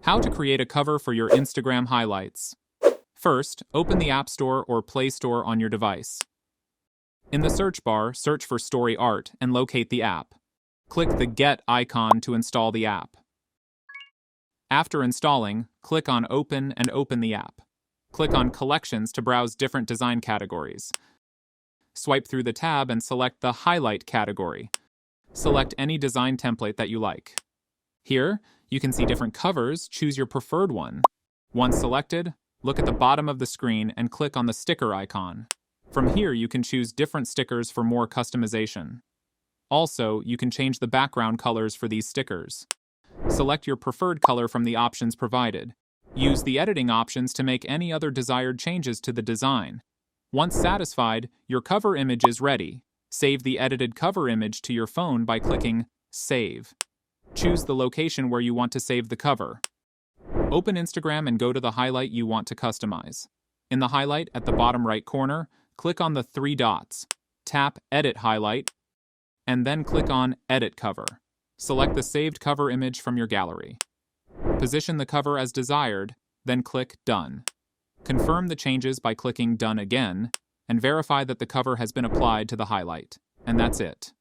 How to create a cover for your Instagram highlights. First, open the App Store or Play Store on your device. In the search bar, search for Story Art and locate the app. Click the Get icon to install the app. After installing, click on Open and open the app. Click on Collections to browse different design categories. Swipe through the tab and select the Highlight category. Select any design template that you like. Here, you can see different covers. Choose your preferred one. Once selected, look at the bottom of the screen and click on the sticker icon. From here, you can choose different stickers for more customization. Also, you can change the background colors for these stickers. Select your preferred color from the options provided. Use the editing options to make any other desired changes to the design. Once satisfied, your cover image is ready. Save the edited cover image to your phone by clicking Save. Choose the location where you want to save the cover. Open Instagram and go to the highlight you want to customize. In the highlight at the bottom right corner, click on the three dots. Tap Edit Highlight, and then click on Edit Cover. Select the saved cover image from your gallery. Position the cover as desired, then click Done. Confirm the changes by clicking Done again, and verify that the cover has been applied to the highlight. And that's it.